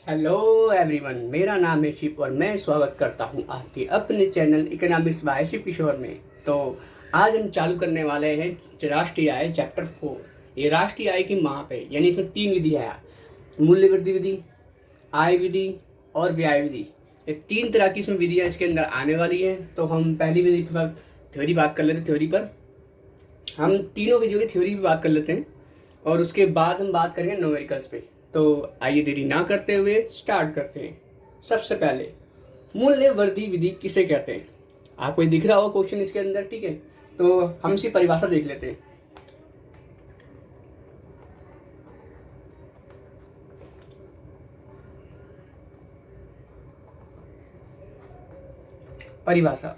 Hello everyone, मेरा नाम है शिव और मैं स्वागत करता हूं आपके अपने चैनल इकोनॉमिक्स बाय शिव किशोर में। तो आज हम चालू करने वाले हैं राष्ट्रीय आय चैप्टर 4। ये राष्ट्रीय आय की माप है, यानी इसमें 3 विधियाँ हैं: मूल्य वृद्धि विधि, आय विधि और व्यय विधि। ये 3 तरह की इसमें विधियाँ इसके अंदर आने वाली हैं। तो हम पहली विधि पर थ्योरी बात कर लेते हैं। थ्योरी पर हम तीनों विधियों की थ्योरी भी बात कर लेते हैं और उसके बाद हम बात करेंगे न्यूमेरिकल्स पे। तो आइए देरी ना करते हुए स्टार्ट करते हैं। सबसे पहले मूल्य वृद्धि विधि किसे कहते हैं? आपको ये दिख रहा होगा क्वेश्चन इसके अंदर, ठीक है। तो हम इसकी परिभाषा देख लेते हैं। परिभाषा: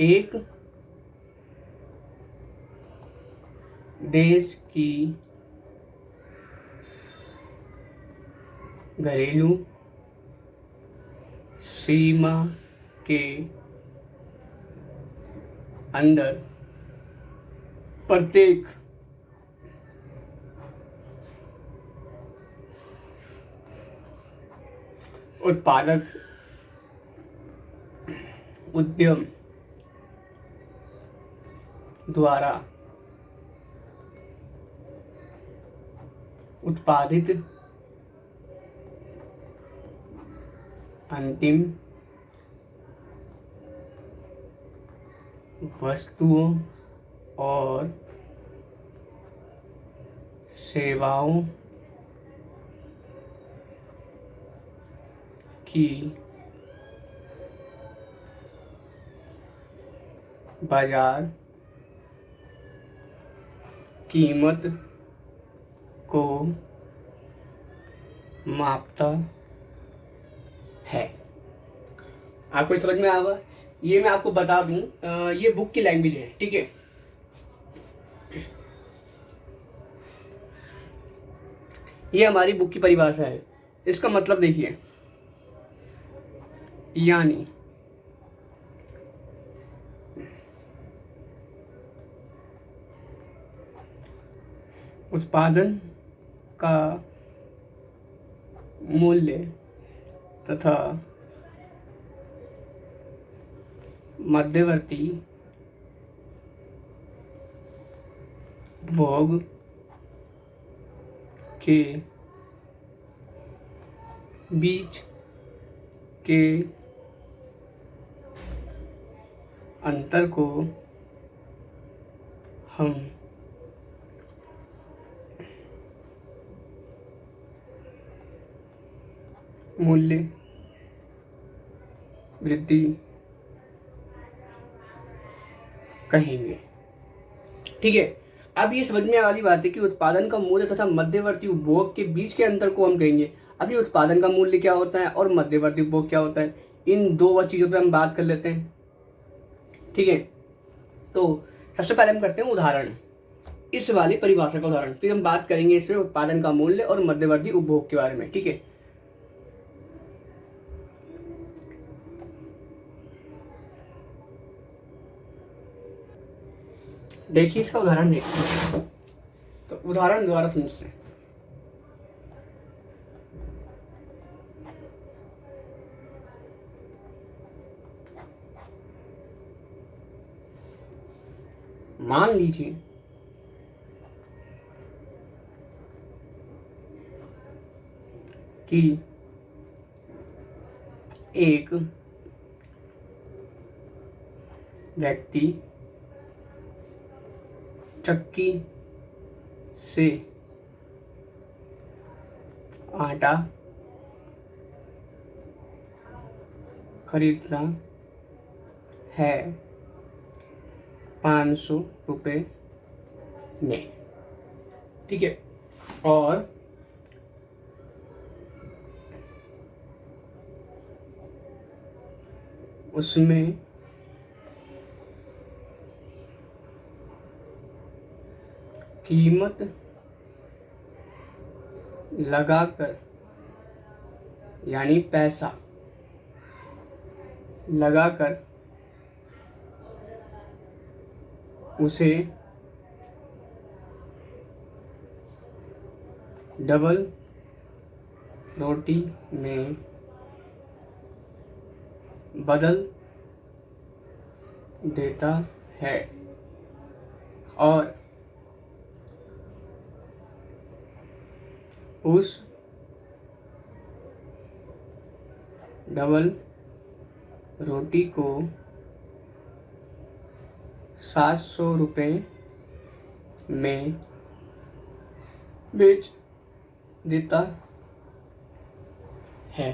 एक देश की घरेलू सीमा के अंदर प्रत्येक उत्पादक उद्यम द्वारा उत्पादित अंतिम वस्तुओं और सेवाओं की बाजार कीमत को मापता है। आपको समझ में आएगा? ये मैं आपको बता दूं, ये बुक की लैंग्वेज है, ठीक है। ये हमारी बुक की परिभाषा है। इसका मतलब देखिए, यानी उत्पादन का मूल्य तथा मध्यवर्ती उपभोग के बीच के अंतर को हम मूल्य वृद्धि कहेंगे, ठीक है। अब ये समझ में आने वाली बात है कि उत्पादन का मूल्य तथा मध्यवर्ती उपभोग के बीच के अंतर को हम कहेंगे। अभी उत्पादन का मूल्य क्या होता है और मध्यवर्ती उपभोग क्या होता है, इन दो चीज़ों पे हम बात कर लेते हैं, ठीक है। तो सबसे पहले हम करते हैं उदाहरण, इस वाली परिभाषा का उदाहरण, फिर हम बात करेंगे इसमें उत्पादन का मूल्य और मध्यवर्ती उपभोग के बारे में, ठीक है। देखिए इसका उदाहरण देखते हैं। तो उदाहरण द्वारा समझते हैं। मान लीजिए कि एक व्यक्ति चक्की से आटा खरीदता है 500 रुपये में, ठीक है। और उसमें कीमत लगाकर, यानी पैसा लगाकर उसे डबल रोटी में बदल देता है और उस डबल रोटी को 700 रुपये में बेच देता है।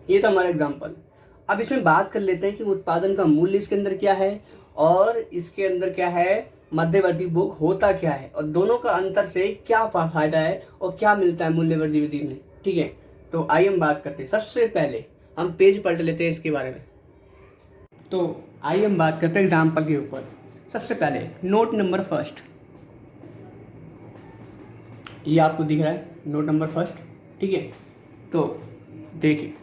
ये था हमारा एग्जाम्पल। अब इसमें बात कर लेते हैं कि उत्पादन का मूल्य इसके अंदर क्या है और इसके अंदर क्या है, मध्यवर्ती भोग होता क्या है और दोनों का अंतर से क्या फायदा है और क्या मिलता है मूल्यवर्ती विधि में। ठीक है, तो आइए हम बात करते हैं। सबसे पहले हम पेज पलट लेते हैं इसके बारे में। तो आइए हम बात करते हैं एग्जाम्पल के ऊपर। सबसे पहले नोट नंबर फर्स्ट, ये आपको दिख रहा है नोट नंबर फर्स्ट। ठीक है, तो देखिए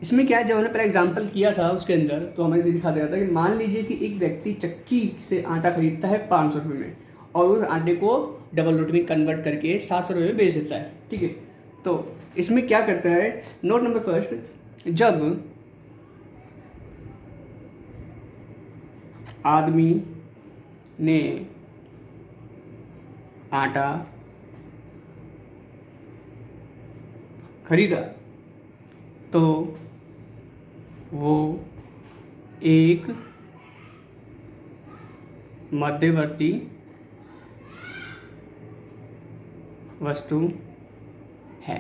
इसमें क्या है, जब हमने पहले एग्जाम्पल किया था उसके अंदर तो हमें दिखा दिया था कि मान लीजिए कि एक व्यक्ति चक्की से आटा खरीदता है 500 रुपये में और उस आटे को डबल रोटी में कन्वर्ट करके 700 रुपये में बेच देता है। ठीक है, तो इसमें क्या करता है, नोट नंबर फर्स्ट, जब आदमी ने आटा खरीदा तो वो एक मध्यवर्ती वस्तु है।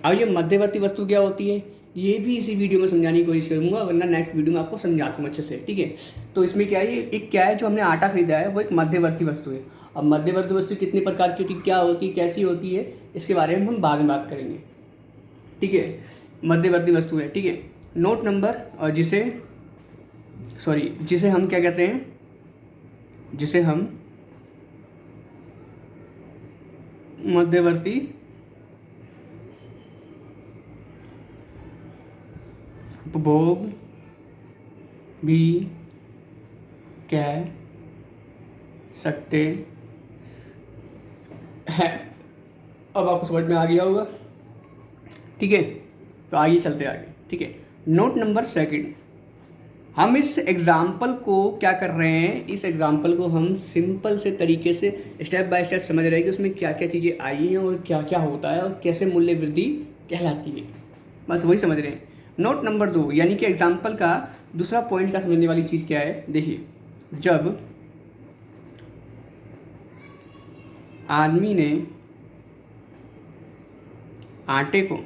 अब ये मध्यवर्ती वस्तु क्या होती है ये भी इसी वीडियो में समझाने की कोशिश करूंगा, वरना नेक्स्ट वीडियो में आपको समझा दूंगा अच्छे से। ठीक है, तो इसमें क्या है, एक क्या है जो हमने आटा खरीदा है वो एक मध्यवर्ती वस्तु है। अब मध्यवर्ती वस्तु कितने प्रकार की, क्या होती है, कैसी होती है, इसके बारे में हम बाद में बात करेंगे। ठीक है, मध्यवर्ती वस्तु है। ठीक है, नोट नंबर, और जिसे हम क्या कहते हैं, जिसे हम मध्यवर्ती उपभोग भी कह सकते हैं। अब आपको समझ में आ गया होगा। ठीक है, तो आइए चलते आगे। ठीक है, नोट नंबर सेकंड, हम इस एग्जाम्पल को क्या कर रहे हैं, इस एग्जाम्पल को हम सिंपल से तरीके से स्टेप बाय स्टेप समझ रहे हैं कि उसमें क्या क्या चीज़ें आई हैं और क्या क्या होता है और कैसे मूल्य वृद्धि कहलाती है, बस वही समझ रहे हैं। नोट नंबर 2 यानी कि एग्जाम्पल का दूसरा पॉइंट का समझने वाली चीज़ क्या है, देखिए, जब आदमी ने आटे को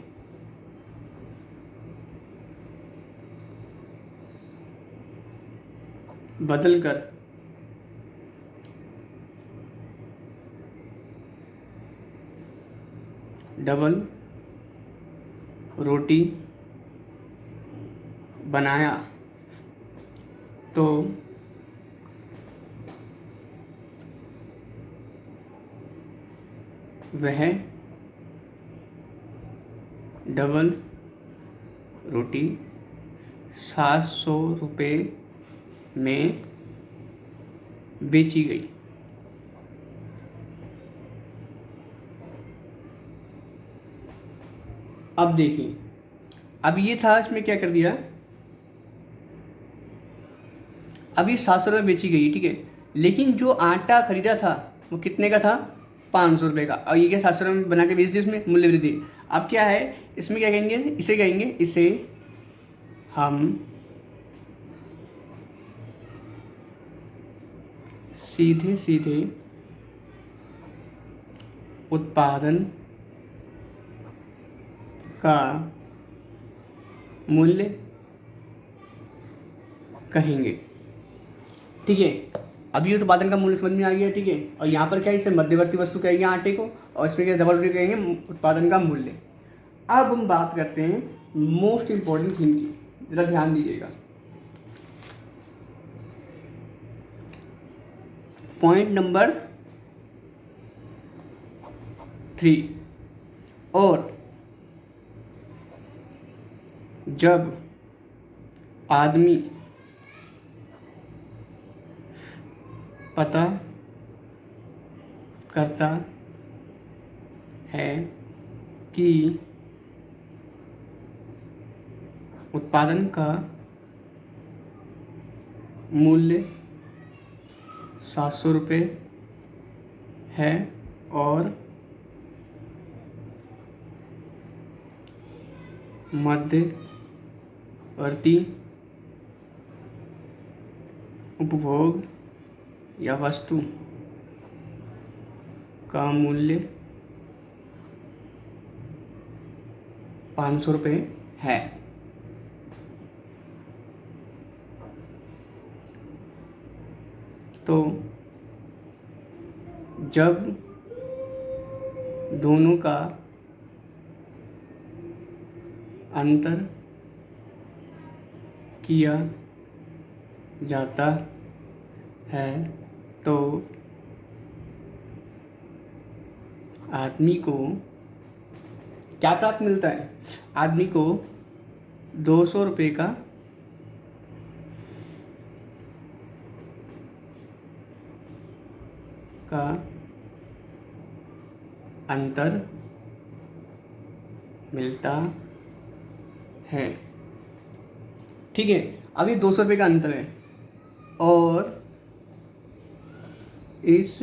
बदलकर डबल रोटी बनाया तो वह डबल रोटी 700 रुपये में बेची गई। अब देखिए, अब ये था, इसमें क्या कर दिया, अब ये 700 रुपये बेची गई। ठीक है, लेकिन जो आटा खरीदा था वो कितने का था, 500 रुपये का, और ये क्या 700 रुपये में बना के बेच दी, उसमें मूल्य वृद्धि। अब क्या है, इसमें क्या कहेंगे, इसे हम सीधे सीधे उत्पादन का मूल्य कहेंगे। ठीक है, अब ये उत्पादन का मूल्य समझ में आ गया। ठीक है, और यहाँ पर क्या है, इसे मध्यवर्ती वस्तु कहेंगे आटे को, और इसमें क्या डबल रोटी कहेंगे उत्पादन का मूल्य। अब हम बात करते हैं मोस्ट इंपॉर्टेंट थिंग की, जरा ध्यान दीजिएगा। पॉइंट नंबर 3, और जब आदमी पता करता है कि उत्पादन का मूल्य 700 रुपये है और मध्यवर्ती उपभोग या वस्तु का मूल्य 500 रुपये है। तो जब दोनों का अंतर किया जाता है तो आदमी को क्या प्राप्त मिलता है? आदमी को 200 रुपये का अंतर मिलता है। ठीक है, अभी 200 रुपये का अंतर है और इस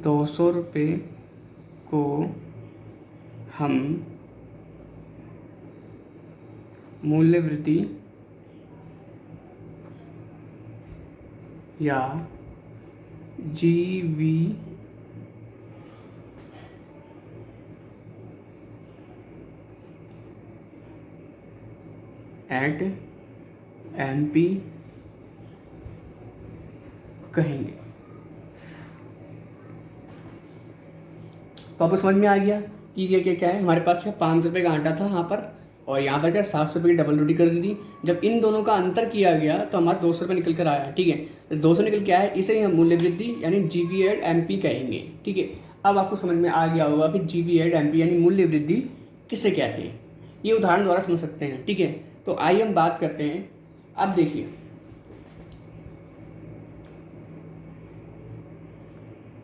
200 रुपये को हम मूल्य वृद्धि या जीवी एट एमपी कहेंगे। तो आपको समझ में आ गया कि ये क्या है। हमारे पास 500 रुपये का आटा था यहाँ पर और यहाँ पर क्या 700 रुपये की डबल रोटी कर दी थी। जब इन दोनों का अंतर किया गया तो हमारा 200 रुपये निकल कर आया। ठीक है, 200 निकल के आया, इसे हम मूल्य वृद्धि यानी जीवी एड एमपी कहेंगे। ठीक है, अब आपको समझ में आ गया होगा कि जीवी एड एमपी यानी मूल्य वृद्धि किसे कहते हैं। ये उदाहरण द्वारा समझ सकते हैं। ठीक है, तो आइए हम बात करते हैं। अब देखिए,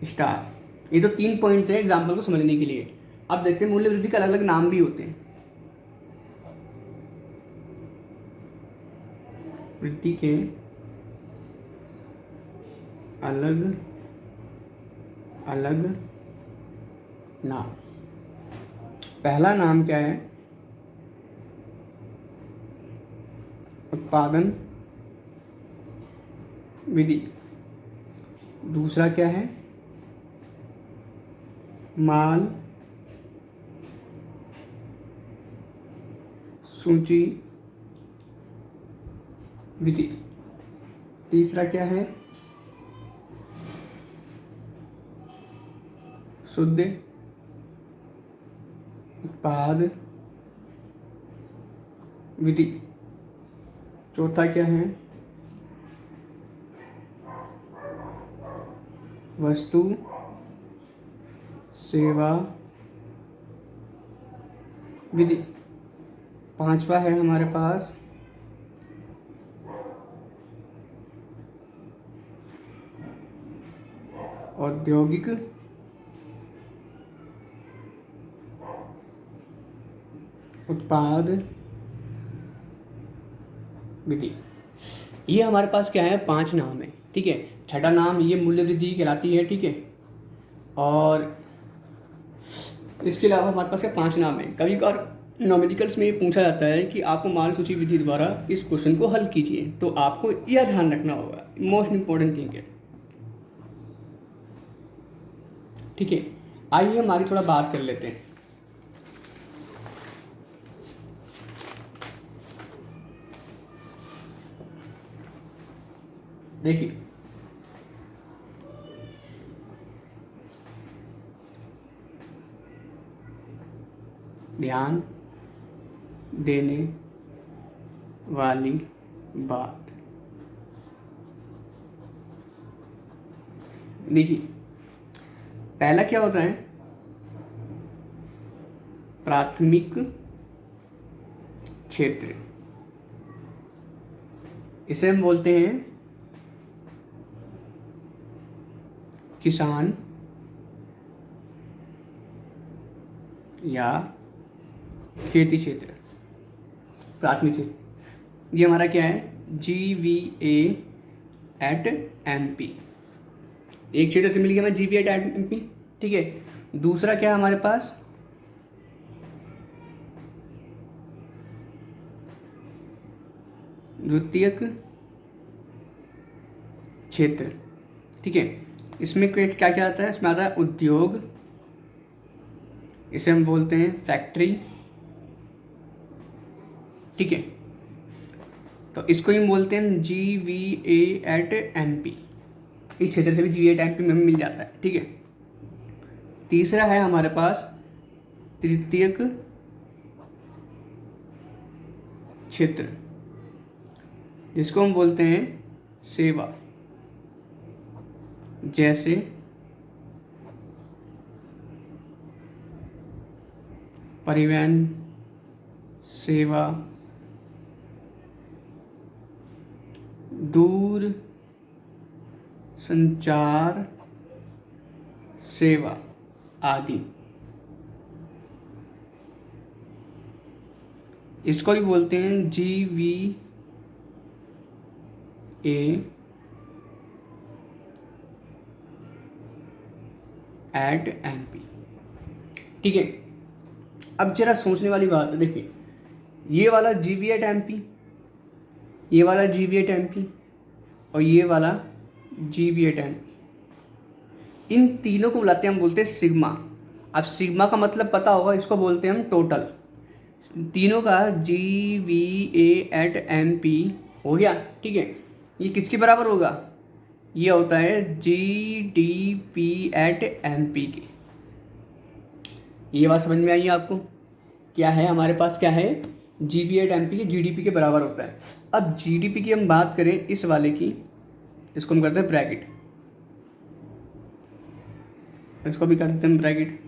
स्टार, ये तो 3 पॉइंट्स हैं एग्जाम्पल को समझने के लिए। अब देखते हैं मूल्य वृद्धि के अलग अलग नाम भी होते हैं। वृद्धि के अलग अलग नाम। पहला नाम क्या है? उत्पादन विधि। दूसरा क्या है? माल सूची विधि। तीसरा क्या है? शुद्ध उत्पाद विधि। चौथा क्या है? वस्तु सेवा विधि। पांचवा है हमारे पास औद्योगिक उत्पाद विधि। ये हमारे पास क्या है? 5 नाम है। ठीक है, छठा नाम ये मूल्य वृद्धि कहलाती है। ठीक है, और इसके अलावा हमारे पास 5 नाम है। कभी कभार नॉमेडिकल्स में ये पूछा जाता है कि आपको माल सूची विधि द्वारा इस क्वेश्चन को हल कीजिए, तो आपको यह ध्यान रखना होगा, मोस्ट इंपॉर्टेंट थिंग है। ठीक है, आइए हम आगे थोड़ा बात कर लेते हैं। देखिए, ध्यान देने वाली बात, देखिए पहला क्या होता है? प्राथमिक क्षेत्र, इसे हम बोलते हैं किसान या खेती क्षेत्र, प्राथमिक क्षेत्र। ये हमारा क्या है, GVA@MP। एक क्षेत्र से मिल गया हमें GVA@MP, ठीक है। दूसरा क्या है हमारे पास, द्वितीयक क्षेत्र, ठीक है। इसमें क्या क्या आता है, इसमें आता है उद्योग, इसे हम बोलते हैं फैक्ट्री, ठीक है। तो इसको ही बोलते हैं GVA@MP। इस क्षेत्र से भी GVA@MP में मिल जाता है, ठीक है। तीसरा है हमारे पास तृतीयक क्षेत्र, जिसको हम बोलते हैं सेवा, जैसे परिवहन सेवा, दूर संचार सेवा आदि। इसको भी बोलते हैं GVA@MP, ठीक है। अब जरा सोचने वाली बात है, देखिए ये वाला GVA@MP, ये वाला GVA@MP और ये वाला GVA@MP, इन तीनों को बुलाते हैं, हम बोलते हैं सिग्मा। अब सिग्मा का मतलब पता होगा, इसको बोलते हैं हम टोटल। तीनों का GVA@MP हो गया, ठीक है। ये किसके बराबर होगा, ये होता है GDP@MP के। ये बात समझ में आई आपको, क्या है हमारे पास, क्या है, GVA@MP के GDP के बराबर होता है। अब GDP की हम बात करें इस वाले की, इसको हम करते हैं ब्रैकेट, इसको भी करते हैं ब्रैकेट।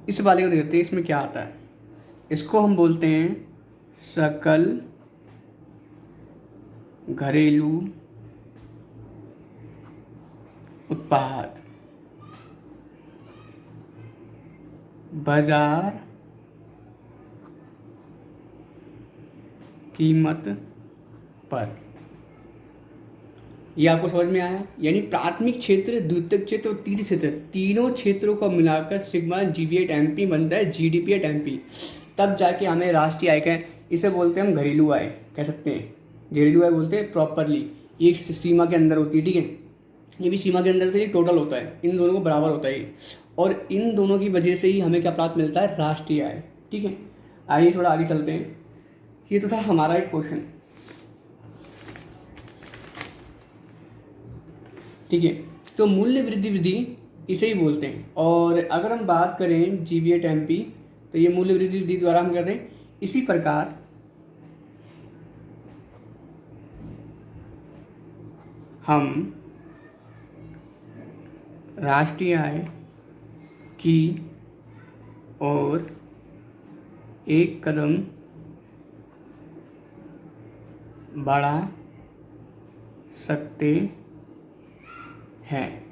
इस वाले को देखते हैं, इसमें क्या आता है, इसको हम बोलते हैं सकल घरेलू उत्पाद, बाजार कीमत पर। ये आपको समझ में आया, यानी प्राथमिक क्षेत्र, द्वितीयक क्षेत्र और तृतीय क्षेत्र, तीनों क्षेत्रों को मिलाकर सिग्मा GVA@MP बनता है GDP@MP। तब जाके हमें राष्ट्रीय आय का, इसे बोलते हैं हम घरेलू आय, कह सकते हैं घरेलू आय बोलते हैं प्रॉपरली। एक सीमा के अंदर होती है, ठीक है, ये भी सीमा के अंदर होती है, टोटल होता है, इन दोनों को बराबर होता है, और इन दोनों की वजह से ही हमें क्या प्राप्त मिलता है, राष्ट्रीय आय, ठीक है। आइए थोड़ा आगे चलते हैं। ये तो था हमारा एक क्वेश्चन, ठीक है। तो मूल्य वृद्धि इसे ही बोलते हैं। और अगर हम बात करें GVA@MP, तो ये मूल्य वृद्धि द्वारा हम कर रहे हैं। इसी प्रकार हम राष्ट्रीय आय की ओर एक कदम बढ़ा सकते हैं।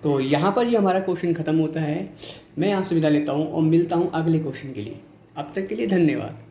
तो यहाँ पर ये हमारा क्वेश्चन खत्म होता है। मैं यहाँ से विदा लेता हूँ और मिलता हूँ अगले क्वेश्चन के लिए। अब तक के लिए धन्यवाद।